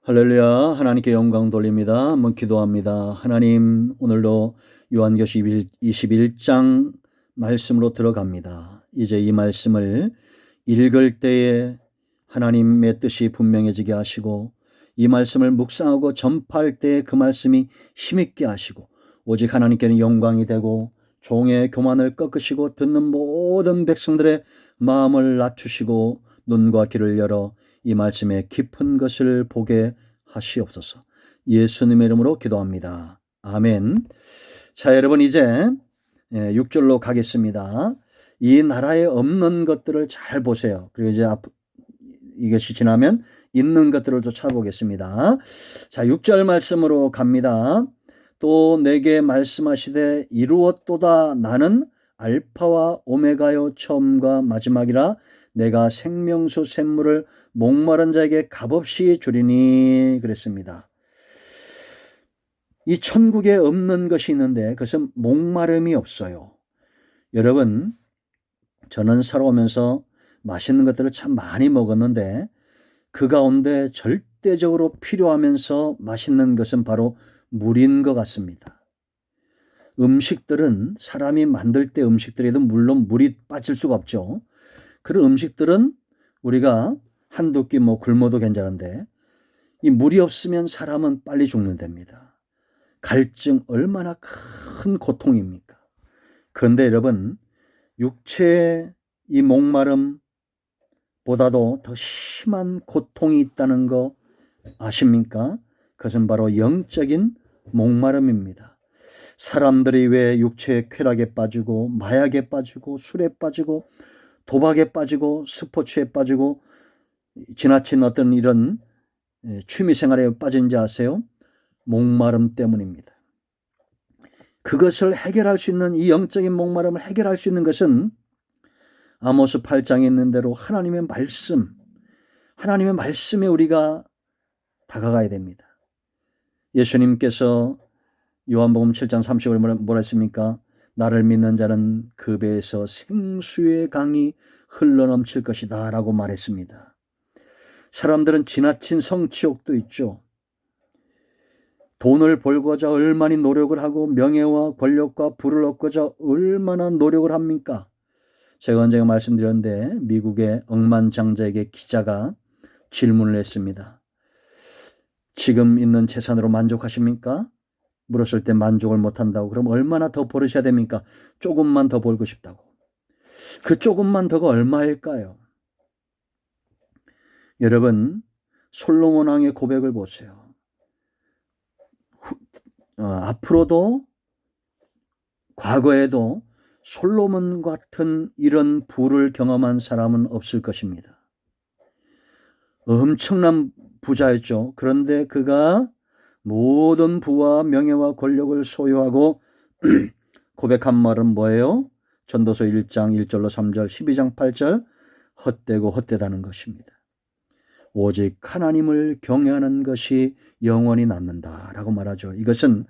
할렐루야. 하나님께 영광 돌립니다. 한번 기도합니다. 하나님, 오늘도 요한계시 21장 말씀으로 들어갑니다. 이제 이 말씀을 읽을 때에 하나님의 뜻이 분명해지게 하시고, 이 말씀을 묵상하고 전파할 때에 그 말씀이 힘있게 하시고, 오직 하나님께는 영광이 되고 종의 교만을 꺾으시고 듣는 모든 백성들의 마음을 낮추시고 눈과 귀를 열어 이 말씀의 깊은 것을 보게 하시옵소서. 예수님의 이름으로 기도합니다. 아멘. 자, 여러분, 이제 6절로 가겠습니다. 이 나라에 없는 것들을 잘 보세요. 그리고 이제 이것이 지나면 있는 것들을 또 찾아보겠습니다. 자, 6절 말씀으로 갑니다. 또 내게 말씀하시되 이루었도다. 나는 알파와 오메가요 처음과 마지막이라. 내가 생명수 샘물을 목마른 자에게 값없이 주리니. 그랬습니다. 이 천국에 없는 것이 있는데 그것은 목마름이 없어요. 여러분, 저는 살아오면서 맛있는 것들을 참 많이 먹었는데 그 가운데 절대적으로 필요하면서 맛있는 것은 바로 물인 것 같습니다. 음식들은 사람이 만들 때 음식들에도 물론 물이 빠질 수가 없죠. 그런 음식들은 우리가 한두 끼 굶어도 괜찮은데 이 물이 없으면 사람은 빨리 죽는답니다. 갈증 얼마나 큰 고통입니까? 그런데 여러분, 육체의 이 목마름보다도 더 심한 고통이 있다는 거 아십니까? 그것은 바로 영적인 목마름입니다. 사람들이 왜 육체의 쾌락에 빠지고 마약에 빠지고 술에 빠지고 도박에 빠지고 스포츠에 빠지고 지나친 어떤 이런 취미생활에 빠진지 아세요? 목마름 때문입니다. 그것을 해결할 수 있는, 이 영적인 목마름을 해결할 수 있는 것은 아모스 8장에 있는 대로 하나님의 말씀에 우리가 다가가야 됩니다. 예수님께서 요한복음 7장 30절에 뭐라 했습니까? 나를 믿는 자는 그 배에서 생수의 강이 흘러넘칠 것이다 라고 말했습니다. 사람들은 지나친 성취욕도 있죠. 돈을 벌고자 얼마나 노력을 하고 명예와 권력과 부를 얻고자 얼마나 노력을 합니까? 제가 언젠가 말씀드렸는데 미국의 억만장자에게 기자가 질문을 했습니다. 지금 있는 재산으로 만족하십니까? 물었을 때 만족을 못한다고. 그럼 얼마나 더 벌으셔야 됩니까? 조금만 더 벌고 싶다고. 그 조금만 더가 얼마일까요? 여러분, 솔로몬 왕의 고백을 보세요. 앞으로도 과거에도 솔로몬 같은 이런 부를 경험한 사람은 없을 것입니다. 엄청난 부자였죠. 그런데 그가 모든 부와 명예와 권력을 소유하고 고백한 말은 뭐예요? 전도서 1장 1절로 3절, 12장 8절, 헛되고 헛되다는 것입니다. 오직 하나님을 경외하는 것이 영원히 남는다라고 말하죠. 이것은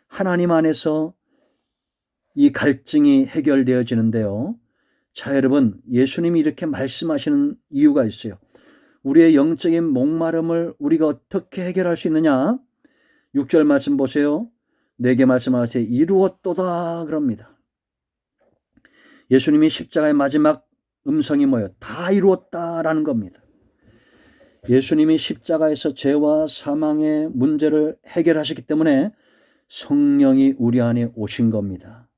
하나님 안에서 이 갈증이 해결되어지는데요. 자, 여러분, 예수님이 이렇게 말씀하시는 이유가 있어요. 우리의 영적인 목마름을 우리가 어떻게 해결할 수 있느냐? 6절 말씀 보세요. 내게 말씀하세요. 이루었도다 그럽니다. 예수님이 십자가의 마지막 음성이 뭐예요? 다 이루었다라는 겁니다. 예수님이 십자가에서 죄와 사망의 문제를 해결하셨기 때문에 성령이 우리 안에 오신 겁니다.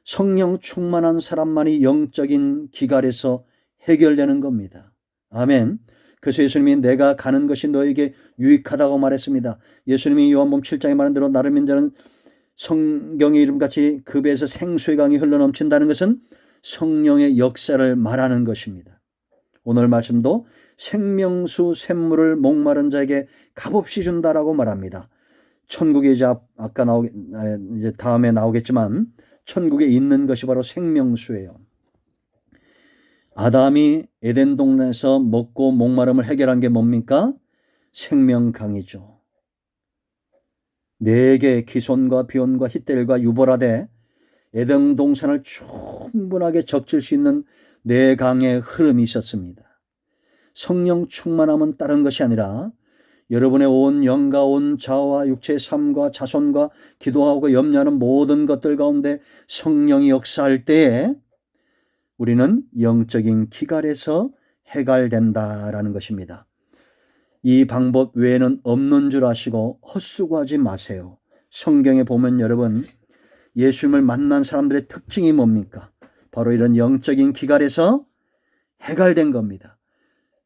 성령 충만한 사람만이 영적인 기갈에서 해결되는 겁니다. 아멘. 그래서 예수님이 내가 가는 것이 너에게 유익하다고 말했습니다. 예수님이 요한복음 7장에 말한 대로 나를 믿는 자는 성경의 이름같이 그 배에서 생수의 강이 흘러넘친다는 것은 성령의 역사를 말하는 것입니다. 오늘 말씀도 생명수 샘물을 목마른 자에게 값없이 준다라고 말합니다. 천국에 이제 이제 다음에 나오겠지만 천국에 있는 것이 바로 생명수예요. 아담이 에덴 동네에서 먹고 목마름을 해결한 게 뭡니까? 생명강이죠. 네개 기손과 비온과 힛델과 유보라데 에덴 동산을 충분하게 적실 수 있는 네 강의 흐름이 있었습니다. 성령 충만함은 다른 것이 아니라 여러분의 온 영과 온 자와 육체의 삶과 자손과 기도하고 염려하는 모든 것들 가운데 성령이 역사할 때에 우리는 영적인 기갈에서 해갈된다라는 것입니다. 이 방법 외에는 없는 줄 아시고 헛수고하지 마세요. 성경에 보면 여러분, 예수님을 만난 사람들의 특징이 뭡니까? 바로 이런 영적인 기갈에서 해갈된 겁니다.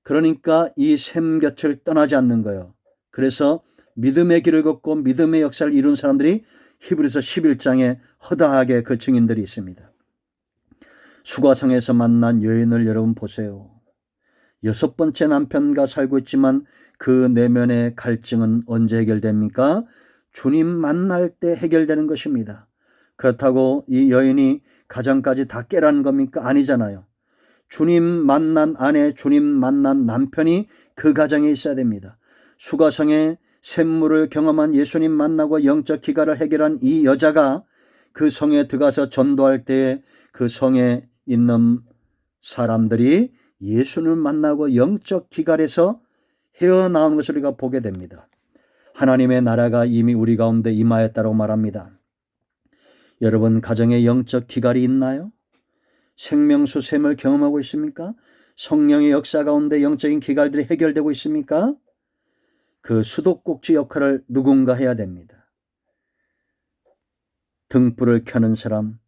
그러니까 이 샘 곁을 떠나지 않는 거예요. 그래서 믿음의 길을 걷고 믿음의 역사를 이룬 사람들이 히브리서 11장에 허다하게 그 증인들이 있습니다. 수가성에서 만난 여인을 여러분 보세요. 6번째 남편과 살고 있지만 그 내면의 갈증은 언제 해결됩니까? 주님 만날 때 해결되는 것입니다. 그렇다고 이 여인이 가정까지 다 깨라는 겁니까? 아니잖아요. 주님 만난 아내, 주님 만난 남편이 그 가정에 있어야 됩니다. 수가성에 샘물을 경험한 예수님 만나고 영적 기갈을 해결한 이 여자가 그 성에 들어가서 전도할 때에 그 성에 있는 사람들이 예수님을 만나고 영적 기갈에서 헤어나오는 것을 우리가 보게 됩니다. 하나님의 나라가 이미 우리 가운데 임하였다고 말합니다. 여러분 가정에 영적 기갈이 있나요? 생명수 샘을 경험하고 있습니까? 성령의 역사 가운데 영적인 기갈들이 해결되고 있습니까? 그 수도꼭지 역할을 누군가 해야 됩니다. 등불을 켜는 사람,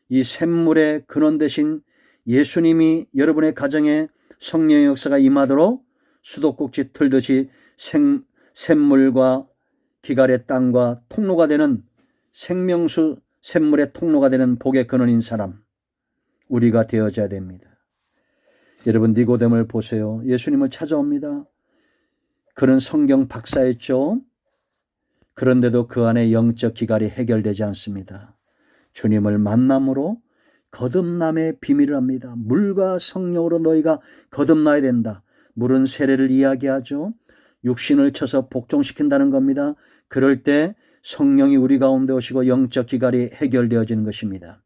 이 샘물의 근원 대신 예수님이 여러분의 가정에 성령의 역사가 임하도록 수도꼭지 틀듯이 샘물과 기갈의 땅과 통로가 되는 생명수 샘물의 통로가 되는 복의 근원인 사람, 우리가 되어져야 됩니다. 여러분 니고데모를 보세요. 예수님을 찾아옵니다. 그는 성경 박사였죠. 그런데도 그 안에 영적 기갈이 해결되지 않습니다. 주님을 만남으로 거듭남의 비밀을 합니다. 물과 성령으로 너희가 거듭나야 된다. 물은 세례를 이야기하죠. 육신을 쳐서 복종시킨다는 겁니다. 그럴 때 성령이 우리 가운데 오시고 영적 기갈이 해결되어지는 것입니다.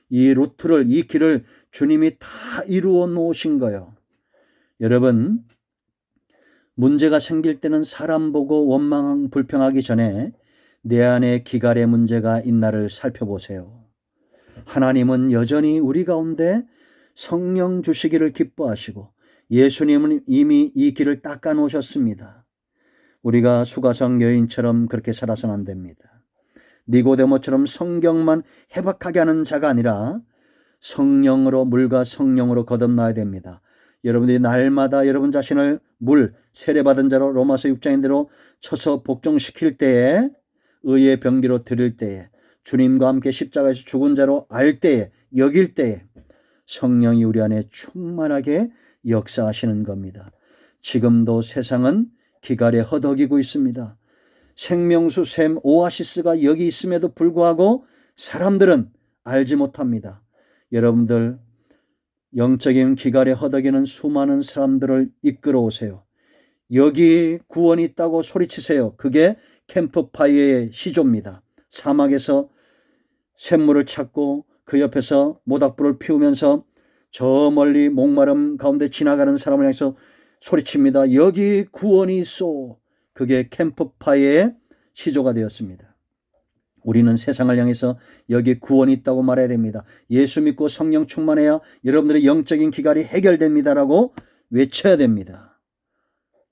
이 루트를, 이 길을 주님이 다 이루어 놓으신 거예요. 여러분, 문제가 생길 때는 사람 보고 원망 불평하기 전에 내 안에 기갈의 문제가 있나를 살펴보세요. 하나님은 여전히 우리 가운데 성령 주시기를 기뻐하시고 예수님은 이미 이 길을 닦아 놓으셨습니다. 우리가 수가성 여인처럼 그렇게 살아서는 안 됩니다. 니고데모처럼 성경만 해박하게 하는 자가 아니라 성령으로, 물과 성령으로 거듭나야 됩니다. 여러분들이 날마다 여러분 자신을 물, 세례받은 자로 로마서 6장인대로 쳐서 복종시킬 때에, 의의 병기로 드릴 때에, 주님과 함께 십자가에서 죽은 자로 알 때에, 여길 때에 성령이 우리 안에 충만하게 역사하시는 겁니다. 지금도 세상은 기갈에 허덕이고 있습니다. 생명수 샘 오아시스가 여기 있음에도 불구하고 사람들은 알지 못합니다. 여러분들 영적인 기갈에 허덕이는 수많은 사람들을 이끌어 오세요. 여기 구원이 있다고 소리치세요. 그게 캠프파이어의 시조입니다. 사막에서 샘물을 찾고 그 옆에서 모닥불을 피우면서 저 멀리 목마름 가운데 지나가는 사람을 향해서 소리칩니다. 여기 구원이 있어. 그게 캠프파이어의 시조가 되었습니다. 우리는 세상을 향해서 여기 구원이 있다고 말해야 됩니다. 예수 믿고 성령 충만해야 여러분들의 영적인 기갈이 해결됩니다라고 외쳐야 됩니다.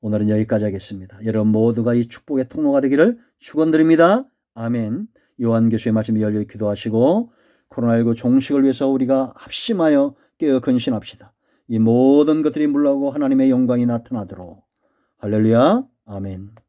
오늘은 여기까지 하겠습니다. 여러분 모두가 이 축복의 통로가 되기를 축원드립니다. 아멘. 요한계시의 말씀이 열려 기도하시고 코로나19 종식을 위해서 우리가 합심하여 깨어 근신합시다. 이 모든 것들이 물러가고 하나님의 영광이 나타나도록. 할렐루야. 아멘.